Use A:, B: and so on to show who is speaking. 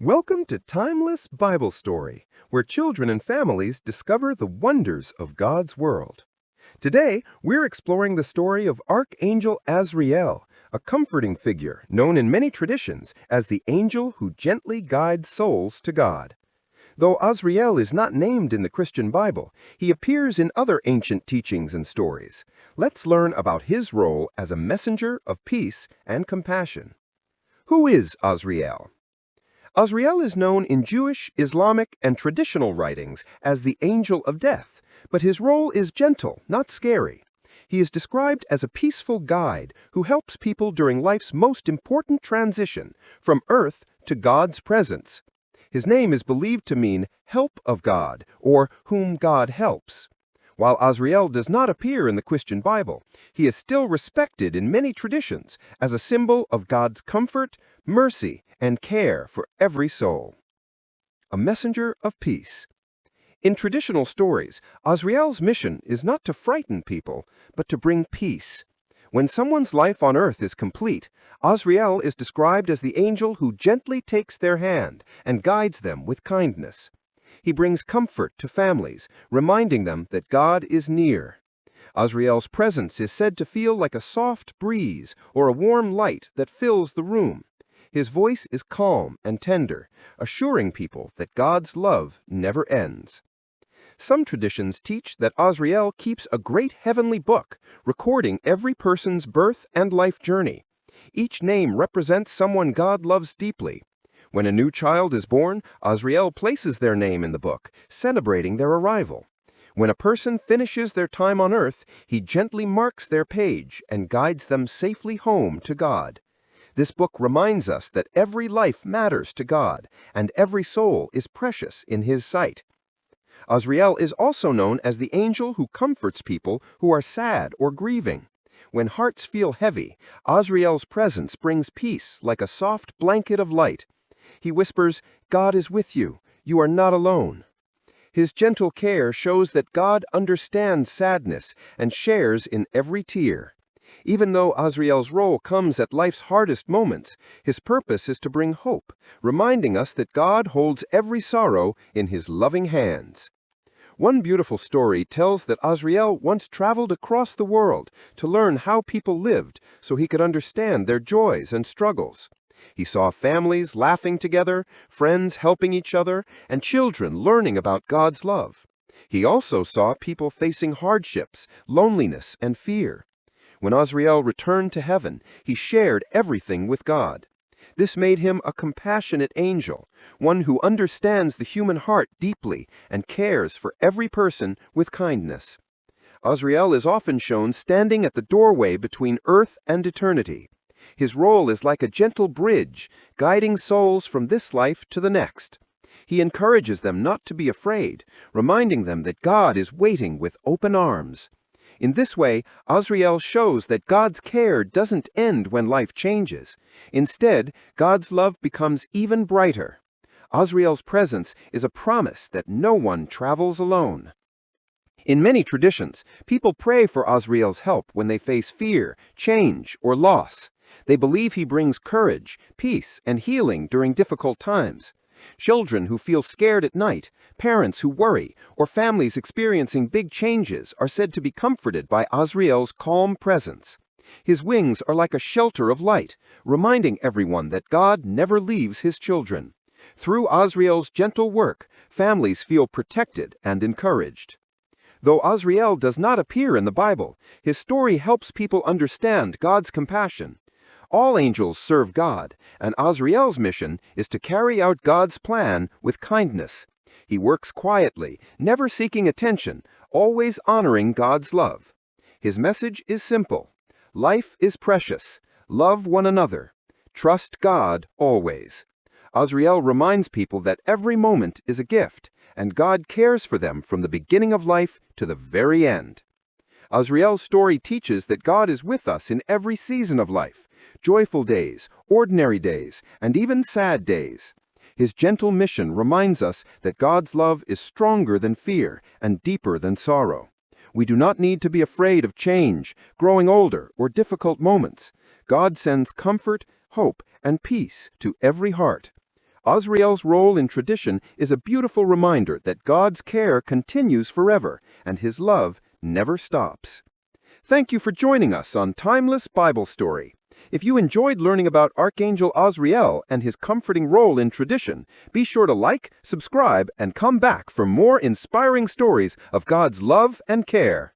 A: Welcome to Timeless Bible Story, where children and families discover the wonders of God's world. Today, we're exploring the story of Archangel Azrael, a comforting figure known in many traditions as the angel who gently guides souls to God. Though Azrael is not named in the Christian Bible, he appears in other ancient teachings and stories. Let's learn about his role as a messenger of peace and compassion. Who is Azrael? Azrael is known in Jewish, Islamic, and traditional writings as the angel of death, but his role is gentle, not scary. He is described as a peaceful guide who helps people during life's most important transition, from earth to God's presence. His name is believed to mean help of God, or whom God helps. While Azrael does not appear in the Christian Bible, he is still respected in many traditions as a symbol of God's comfort, mercy, and care for every soul. A messenger of peace. In traditional stories, Azrael's mission is not to frighten people, but to bring peace. When someone's life on earth is complete, Azrael is described as the angel who gently takes their hand and guides them with kindness. He brings comfort to families, reminding them that God is near. Azrael's presence is said to feel like a soft breeze or a warm light that fills the room. His voice is calm and tender, assuring people that God's love never ends. Some traditions teach that Azrael keeps a great heavenly book, recording every person's birth and life journey. Each name represents someone God loves deeply. When a new child is born, Azrael places their name in the book, celebrating their arrival. When a person finishes their time on earth, he gently marks their page and guides them safely home to God. This book reminds us that every life matters to God, and every soul is precious in His sight. Azrael is also known as the angel who comforts people who are sad or grieving. When hearts feel heavy, Azrael's presence brings peace like a soft blanket of light. He whispers, "God is with you. You are not alone." His gentle care shows that God understands sadness and shares in every tear. Even though Azrael's role comes at life's hardest moments, his purpose is to bring hope, reminding us that God holds every sorrow in His loving hands. One beautiful story tells that Azrael once traveled across the world to learn how people lived so he could understand their joys and struggles. He saw families laughing together, friends helping each other, and children learning about God's love. He also saw people facing hardships, loneliness, and fear. When Azrael returned to heaven, he shared everything with God. This made him a compassionate angel, one who understands the human heart deeply and cares for every person with kindness. Azrael is often shown standing at the doorway between earth and eternity. His role is like a gentle bridge, guiding souls from this life to the next. He encourages them not to be afraid, reminding them that God is waiting with open arms. In this way, Azrael shows that God's care doesn't end when life changes. Instead, God's love becomes even brighter. Azrael's presence is a promise that no one travels alone. In many traditions, people pray for Azrael's help when they face fear, change, or loss. They believe he brings courage, peace, and healing during difficult times. Children who feel scared at night, parents who worry, or families experiencing big changes are said to be comforted by Azrael's calm presence. His wings are like a shelter of light, reminding everyone that God never leaves His children. Through Azrael's gentle work, families feel protected and encouraged. Though Azrael does not appear in the Bible, his story helps people understand God's compassion. All angels serve God, and Azrael's mission is to carry out God's plan with kindness. He works quietly, never seeking attention, always honoring God's love. His message is simple. Life is precious. Love one another. Trust God always. Azrael reminds people that every moment is a gift, and God cares for them from the beginning of life to the very end. Azrael's story teaches that God is with us in every season of life, joyful days, ordinary days, and even sad days. His gentle mission reminds us that God's love is stronger than fear and deeper than sorrow. We do not need to be afraid of change, growing older, or difficult moments. God sends comfort, hope, and peace to every heart. Azrael's role in tradition is a beautiful reminder that God's care continues forever and His love never stops. Thank you for joining us on Timeless Bible Story. If you enjoyed learning about Archangel Azrael and his comforting role in tradition, be sure to like, subscribe, and come back for more inspiring stories of God's love and care.